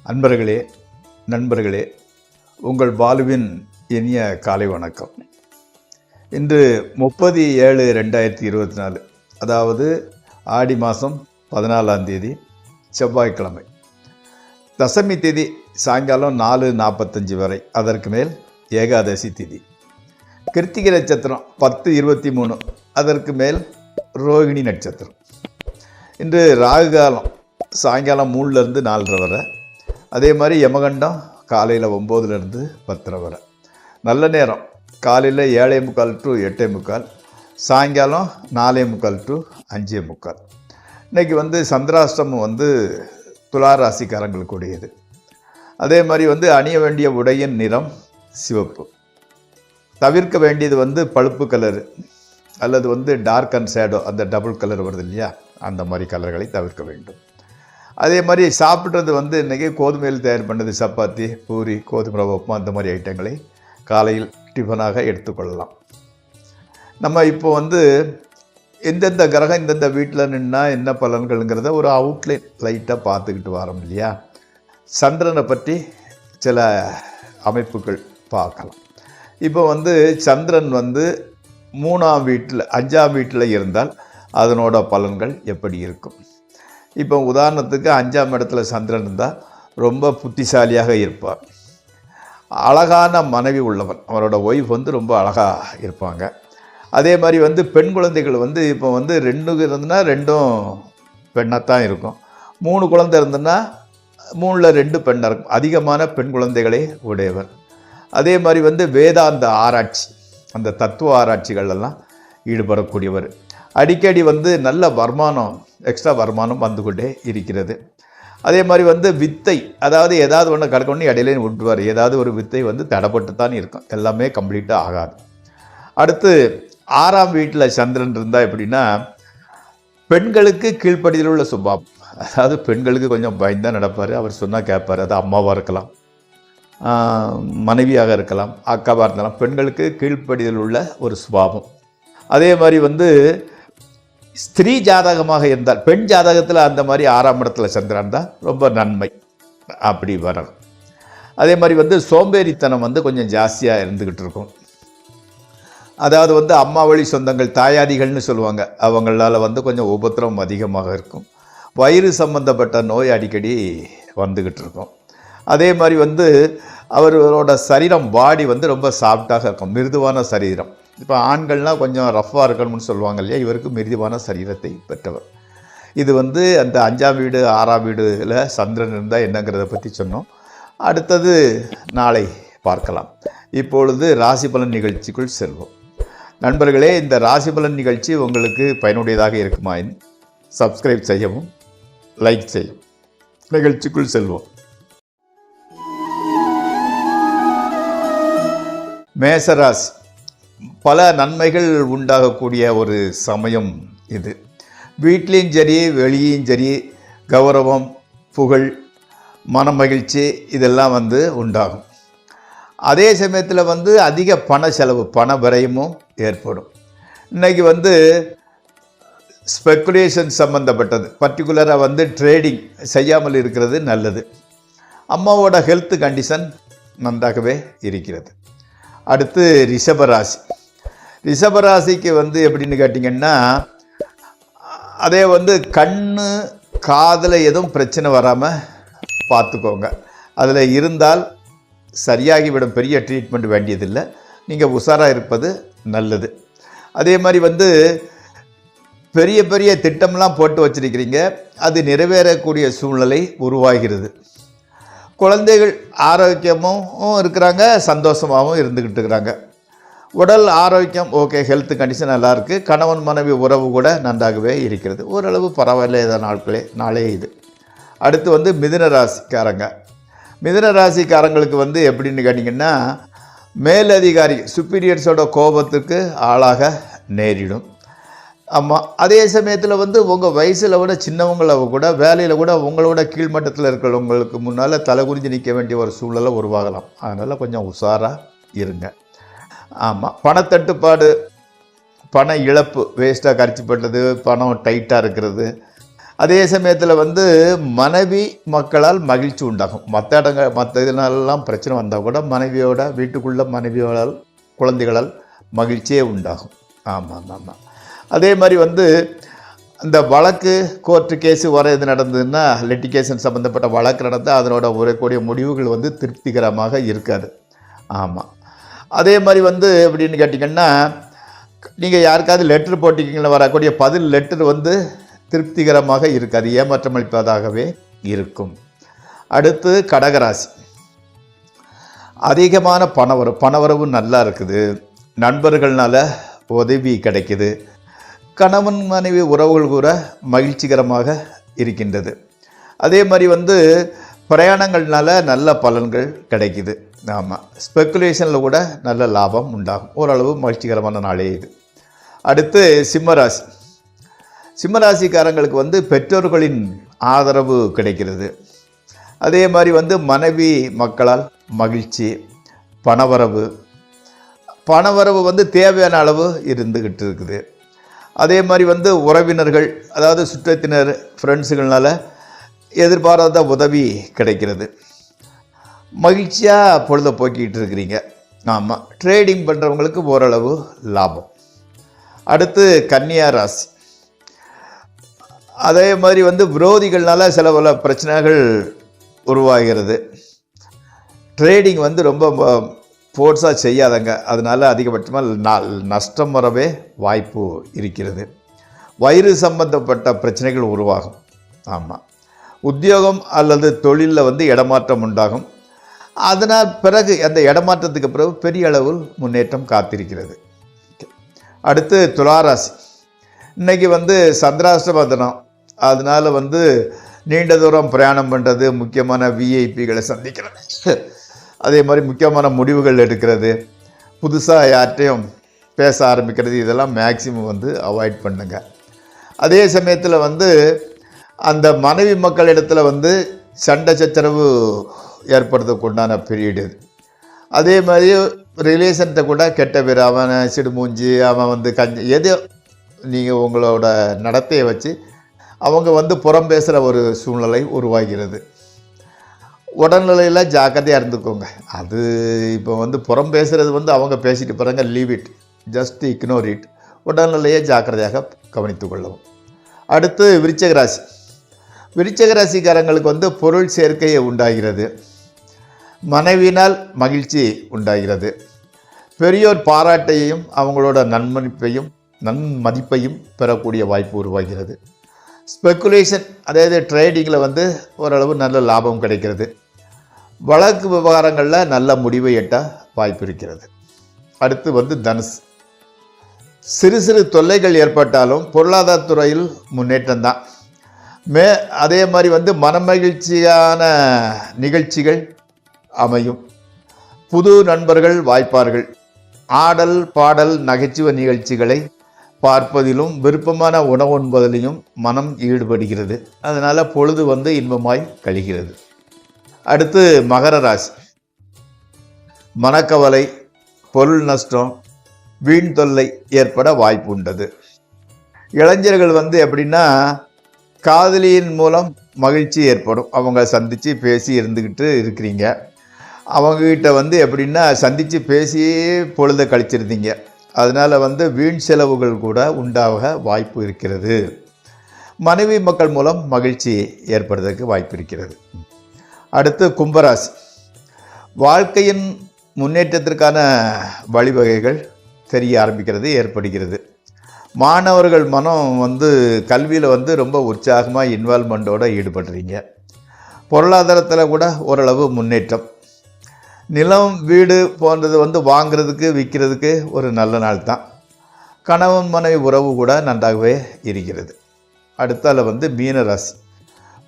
அன்பர்களே, நண்பர்களே, உங்கள் பாலுவின் இனிய காலை வணக்கம். இன்று 30/7/2024, அதாவது ஆடி மாதம் 14ஆம் தேதி, செவ்வாய்க்கிழமை. தசமி திதி சாயங்காலம் 4:45 வரை, அதற்கு மேல் ஏகாதசி திதி. கிருத்திகை நட்சத்திரம் 10:23, அதற்கு மேல் ரோகிணி நட்சத்திரம். இன்று ராகு காலம் சாயங்காலம் 3லேருந்து 4:30 வரை. அதே மாதிரி யமகண்டம் காலையில் 9லேருந்து 10:30 வரை. நல்ல நேரம் காலையில் 7:45 to 8:45, சாயங்காலம் 4:45 to 5:45. இன்றைக்கி சந்திராஷ்டமம் துலா ராசிக்காரங்களுக்கு உடையது. அதே மாதிரி அணிய வேண்டிய உடையின் நிறம் சிவப்பு. தவிர்க்க வேண்டியது பழுப்பு கலரு அல்லது டார்க் அண்ட் ஷேடோ, அந்த டபுள் கலர் வருது இல்லையா, அந்த மாதிரி கலர்களை தவிர்க்க வேண்டும். அதே மாதிரி சாப்பிட்றது இன்றைக்கி கோதுமையில் தயார் பண்ணது சப்பாத்தி, பூரி, கோதுமை ரவை உப்புமா, அந்த மாதிரி ஐட்டங்களை காலையில் டிஃபனாக எடுத்துக்கொள்ளலாம். நம்ம இப்போ எந்தெந்த கிரகம் இந்தந்த வீட்டில் நின்னா என்ன பலன்கள்ங்கிறத ஒரு அவுட்லைன் லைட்டாக பார்த்துக்கிட்டு வரோம் இல்லையா. சந்திரனை பற்றி சில அமைப்புகள் பார்க்கலாம். இப்போ சந்திரன் 3ஆம் வீட்டில் 5ஆம் வீட்டில் இருந்தால் அதனோட பலன்கள் எப்படி இருக்கும்? இப்போ உதாரணத்துக்கு 5ஆம் இடத்துல சந்திரன் இருந்தால் ரொம்ப புத்திசாலியாக இருப்பார். அழகான மனைவி உள்ளவன், அவரோட ஒய்ஃப் ரொம்ப அழகாக இருப்பாங்க. அதே மாதிரி பெண் குழந்தைகள் இப்போ 2 இருந்துன்னா 2 பெண்ணாக தான் இருக்கும். 3 குழந்தை இருந்துன்னா 3ல் 2 பெண்ணாக இருக்கும். அதிகமான பெண் குழந்தைகளே உடையவர். அதே மாதிரி வேதாந்த ஆராய்ச்சி, அந்த தத்துவ ஆராய்ச்சிகளெல்லாம் ஈடுபடக்கூடியவர். அடிக்கடி நல்ல வருமானம், எக்ஸ்ட்ரா வருமானம் வந்து கொண்டே இருக்கிறது. அதே மாதிரி வித்தை, அதாவது ஏதாவது ஒன்று கிடக்கணும்னு இடையிலே விட்டுருவார். ஏதாவது ஒரு வித்தை தடைப்பட்டு தான் இருக்கும், எல்லாமே கம்ப்ளீட்டாக ஆகாது. அடுத்து 6ஆம் வீட்டில் சந்திரன் இருந்தால் எப்படின்னா, பெண்களுக்கு கீழ்ப்படியில் உள்ள சுபாவம். அதாவது பெண்களுக்கு கொஞ்சம் பயந்தான் நடப்பார். அவர் சொன்னால் கேட்பார். அது அம்மாவாக இருக்கலாம், மனைவியாக இருக்கலாம், அக்காவாக இருந்தாலும் பெண்களுக்கு கீழ்ப்படியில் உள்ள ஒரு சுபாவம். அதே மாதிரி ஸ்திரீ ஜாதகமாக இருந்தால், பெண் ஜாதகத்தில் அந்த மாதிரி 6ஆம் இடத்துல சந்திரன் தான் ரொம்ப நன்மை அப்படி வரணும். அதே மாதிரி சோம்பேறித்தனம் கொஞ்சம் ஜாஸ்தியாக இருந்துக்கிட்டு இருக்கும். அதாவது அம்மா வழி சொந்தங்கள், தாயாதிகள்னு சொல்லுவாங்க, அவங்களால் கொஞ்சம் உபத்திரவம் அதிகமாக இருக்கும். வயிறு சம்பந்தப்பட்ட நோய் அடிக்கடி வந்துக்கிட்டு இருக்கும். அதே மாதிரி அவரோட சரீரம், பாடி ரொம்ப சாஃப்டாக இருக்கும், மிருதுவான சரீரம். இப்போ ஆண்கள்னால் கொஞ்சம் ரஃப்பாக இருக்கணும்னு சொல்லுவாங்க இல்லையா, இவருக்கு மிருதுவான சரீரத்தை பெற்றவர். இது அந்த 5ஆம் வீடு 6ஆம் வீடில் சந்திரன் இருந்தால் என்னங்கிறத பற்றி சொன்னோம். அடுத்தது நாளை பார்க்கலாம். இப்பொழுது ராசி பலன் நிகழ்ச்சிக்குள் செல்வோம். நண்பர்களே, இந்த ராசி பலன் நிகழ்ச்சி உங்களுக்கு பயனுடையதாக இருக்குமா? சப்ஸ்கிரைப் செய்யவும், லைக் செய்யவும். நிகழ்ச்சிக்குள் செல்வோம். மேசராசி, பல நன்மைகள் உண்டாகக்கூடிய ஒரு சமயம் இது. வீட்லேயும் சரி, வெளியும் சரி, கௌரவம், புகழ், மனமகிழ்ச்சி இதெல்லாம் உண்டாகும். அதே சமயத்தில் அதிக பண செலவு, பண விரயமும் ஏற்படும். இன்றைக்கி ஸ்பெக்குலேஷன் சம்மந்தப்பட்டது, பர்டிகுலராக ட்ரேடிங் செய்யாமல் இருக்கிறது நல்லது. அம்மாவோட ஹெல்த் கண்டிஷன் நன்றாகவே இருக்கிறது. அடுத்து ரிஷபராசி. ரிஷபராசிக்கு எப்படின்னு கேட்டிங்கன்னா, அதே கண்ணு காதில் எதுவும் பிரச்சனை வராமல் பார்த்துக்கோங்க. அதில் இருந்தால் சரியாகிவிடும், பெரிய ட்ரீட்மெண்ட் வேண்டியதில்லை. நீங்கள் உஷாராக இருப்பது நல்லது. அதே மாதிரி பெரிய பெரிய திட்டம்லாம் போட்டு வச்சுருக்கிறீங்க, அது நிறைவேறக்கூடிய சூழ்நிலை உருவாகிறது. குழந்தைகள் ஆரோக்கியமும் இருக்கிறாங்க, சந்தோஷமாகவும் இருந்துக்கிட்டு இருக்கிறாங்க. உடல் ஆரோக்கியம் ஓகே, ஹெல்த் கண்டிஷன் நல்லாயிருக்கு. கணவன் மனைவி உறவு கூட நன்றாகவே இருக்கிறது. ஓரளவு பரவாயில்ல நாளே இது. அடுத்து மிதுன ராசிக்காரங்க. மிதுன ராசிக்காரங்களுக்கு எப்படின்னு கேட்டிங்கன்னா, மேலதிகாரி சுப்பீரியர்ஸோட கோபத்துக்கு ஆளாக நேரிடும். ஆமாம். அதே சமயத்தில் உங்கள் வயசில் விட சின்னவங்களை கூட, வேலையில் கூட உங்களோட கீழ்மட்டத்தில் இருக்கிறவங்களுக்கு முன்னால் தலை குறிஞ்சு நிற்க வேண்டிய ஒரு சூழ்நிலை உருவாகலாம். அதனால் கொஞ்சம் உஷாராக இருங்க. ஆமாம். பணத்தட்டுப்பாடு, பண இழப்பு, வேஸ்ட்டாக கரைச்சி பண்ணுறது, பணம் டைட்டாக இருக்கிறது, அதே சமயத்தில் வந்து மனைவி மக்களால் மகிழ்ச்சி உண்டாகும். மற்ற இதனாலெல்லாம் பிரச்சனை வந்தால் கூட மனைவியோட வீட்டுக்குள்ள மனைவியோடால் குழந்தைகளால் மகிழ்ச்சியே உண்டாகும். ஆமாம் ஆமாம். அதே மாதிரி வந்து அந்த வழக்கு கோர்ட்டு கேஸு இது நடந்ததுன்னா, லிட்டிகேஷன் சம்மந்தப்பட்ட வழக்கு நடந்தால் அதனோட வரக்கூடிய முடிவுகள் வந்து திருப்திகரமாக இருக்காது. ஆமாம். அதே மாதிரி வந்து எப்படின்னு கேட்டிங்கன்னா, நீங்கள் யாருக்காவது லெட்ரு போட்டிங்கன்னா வரக்கூடிய பதில் லெட்டர் வந்து திருப்திகரமாக இருக்காது, ஏமாற்றமளிப்பதாகவே இருக்கும். அடுத்து கடகராசி. அதிகமான பணவரவு நல்லா இருக்குது, நண்பர்களால் உதவி கிடைக்குது, கணவன் மனைவி உறவுகள் கூட மகிழ்ச்சிகரமாக இருக்கின்றது. அதே மாதிரி வந்து பிரயாணங்கள்னால நல்ல பலன்கள் கிடைக்குது. ஆமாம், ஸ்பெக்குலேஷனில் கூட நல்ல லாபம் உண்டாகும். ஓரளவு மகிழ்ச்சிகரமான நாளே இது. அடுத்து சிம்மராசி. சிம்மராசிக்காரங்களுக்கு வந்து பெற்றோர்களின் ஆதரவு கிடைக்கிறது. அதே மாதிரி வந்து மனைவி மக்களால் மகிழ்ச்சி, பணவரவு வந்து தேவையான அளவு இருந்துக்கிட்டு இருக்குது. அதே மாதிரி வந்து உறவினர்கள், அதாவது சுற்றத்தினர், ஃப்ரெண்ட்ஸுகள்னால எதிர்பாராத உதவி கிடைக்கிறது. மகிழ்ச்சியாக பொழுதை போக்கிட்டு இருக்கிறீங்க. ஆமாம், ட்ரேடிங் பண்ணுறவங்களுக்கு ஓரளவு லாபம். அடுத்து கன்னியா ராசி. அதே மாதிரி வந்து விரோதிகள்னால சில பல பிரச்சனைகள் உருவாகிறது. ட்ரேடிங் வந்து ரொம்ப ஃபோர்ஸாக செய்யாதங்க, அதனால் அதிகபட்சமாக நஷ்டம் வரவே வாய்ப்பு இருக்கிறது. வயிறு சம்பந்தப்பட்ட பிரச்சனைகள் உருவாகும். ஆமாம், உத்தியோகம் அல்லது தொழிலில் வந்து இடமாற்றம் உண்டாகும். அதனால் பிறகு அந்த இடமாற்றத்துக்கு பிறகு பெரிய அளவில் முன்னேற்றம் காத்திருக்கிறது. அடுத்து துளாராசி. இன்றைக்கி வந்து சந்திராஷ்டம தினம், அதனால் வந்து நீண்ட தூரம் பிரயாணம் பண்ணுறது, முக்கியமான விஐபிகளை சந்திக்கிறது, அதே மாதிரி முக்கியமான முடிவுகள் எடுக்கிறது, புதுசாக யார்கிட்டையும் பேச ஆரம்பிக்கிறது, இதெல்லாம் மேக்சிமம் வந்து அவாய்ட் பண்ணுங்க. அதே சமயத்தில் வந்து அந்த மனைவி மக்களிடத்தில் வந்து சண்டை சச்சரவு ஏற்படுறதுக்குண்டான பீரியட் இது. அதே மாதிரி ரிலேஷன்கிட்ட கூட கெட்ட பேர், அவன் சிடுமூஞ்சி, அவன் வந்து எதோ நீங்கள் உங்களோட நடத்தையை வச்சு அவங்க வந்து புறம் பேசுகிற ஒரு சூழ்நிலை உருவாகிறது. உடல்நிலையில் ஜாக்கிரதையாக இருந்துக்கோங்க. அது இப்போ வந்து புறம் பேசுகிறது வந்து அவங்க பேசிட்டு போகிறாங்க, leave it, just ignore it. உடல்நிலையை ஜாக்கிரதையாக கவனித்து கொள்ளவும். அடுத்து விருச்சிக ராசி. விருச்சிக ராசிக்காரங்களுக்கு வந்து பொருள் சேர்க்கையை உண்டாகிறது, மனைவியினால் மகிழ்ச்சி உண்டாகிறது, பெரியோர் பாராட்டையும் அவங்களோட நன்மதிப்பையும் பெறக்கூடிய வாய்ப்பு உருவாகிறது. ஸ்பெக்குலேஷன், அதாவது ட்ரேடிங்கில் வந்து ஓரளவு நல்ல லாபம் கிடைக்கிறது. வழக்கு விவகாரங்களில் நல்ல முடிவை எட்ட வாய்ப்பு இருக்கிறது. அடுத்து வந்து தனுசு. சிறு சிறு தொல்லைகள் ஏற்பட்டாலும் பொருளாதாரத்துறையில் முன்னேற்றம் தான். அதே மாதிரி வந்து மனமகிழ்ச்சியான நிகழ்ச்சிகள் அமையும், புது நண்பர்கள் வாய்ப்பார்கள், ஆடல் பாடல் நகைச்சுவை நிகழ்ச்சிகளை பார்ப்பதிலும் விருப்பமான உணவு உண்பதிலையும் மனம் ஈடுபடுகிறது. அதனால் பொழுது வந்து இன்பமாய் கழிகிறது. அடுத்து மகர ராசி. மனக்கவலை, பொருள் நஷ்டம், வீண் தொல்லை ஏற்பட வாய்ப்பு உண்டது. இளைஞர்கள் வந்து எப்படின்னா, காதலியின் மூலம் மகிழ்ச்சி ஏற்படும். அவங்க சந்தித்து பேசி இருந்துக்கிட்டு இருக்கிறீங்க, அவங்கக்கிட்ட வந்து எப்படின்னா சந்தித்து பேசியே பொழுதை கழிச்சிருந்தீங்க. அதனால் வந்து வீண் செலவுகள் கூட உண்டாக வாய்ப்பு இருக்கிறது. மனைவி மக்கள் மூலம் மகிழ்ச்சி ஏற்படுவதற்கு வாய்ப்பு இருக்கிறது. அடுத்து கும்பராசி. வாழ்க்கையின் முன்னேற்றத்திற்கான வழிவகைகள் தெரிய ஆரம்பிக்கிறது, ஏற்படுகிறது. மாணவர்கள் மனம் வந்து கல்வியில் வந்து ரொம்ப உற்சாகமாக இன்வால்மெண்ட்டோடு ஈடுபடுறீங்க. பொருளாதாரத்தில் கூட ஓரளவு முன்னேற்றம். நிலம், வீடு போன்றது வந்து வாங்கிறதுக்கு விற்கிறதுக்கு ஒரு நல்ல நாள் தான். கணவன் மனைவி உறவு கூட நன்றாகவே இருக்கிறது. அடுத்தால வந்து மீனராசி.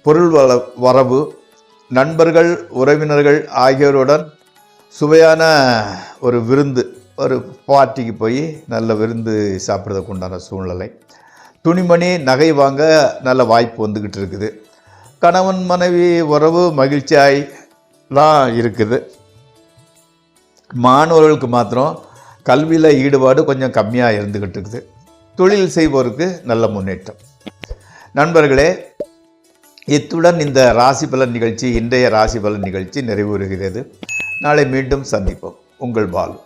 பொருள் வரவு, நண்பர்கள் உறவினர்கள் ஆகியோருடன் சுவையான ஒரு விருந்து, ஒரு பார்ட்டிக்கு போய் நல்ல விருந்து சாப்பிட்றதுக்கு உண்டான சூழ்நிலை. துணிமணி நகை வாங்க நல்ல வாய்ப்பு வந்துக்கிட்டு இருக்குது. கணவன் மனைவி உறவு மகிழ்ச்சியாய்லாம் இருக்குது. மாணவர்களுக்கு மாத்திரம் கல்வியில் ஈடுபாடு கொஞ்சம் கம்மியாக இருந்துக்கிட்டு இருக்குது. தொழில் செய்வோருக்கு நல்ல முன்னேற்றம். நண்பர்களே, இத்துடன் இந்த ராசி பலன் நிகழ்ச்சி, இன்றைய ராசி பலன் நிகழ்ச்சி நிறைவுறுகிறது. நாளை மீண்டும் சந்திப்போம். உங்கள் பாலு.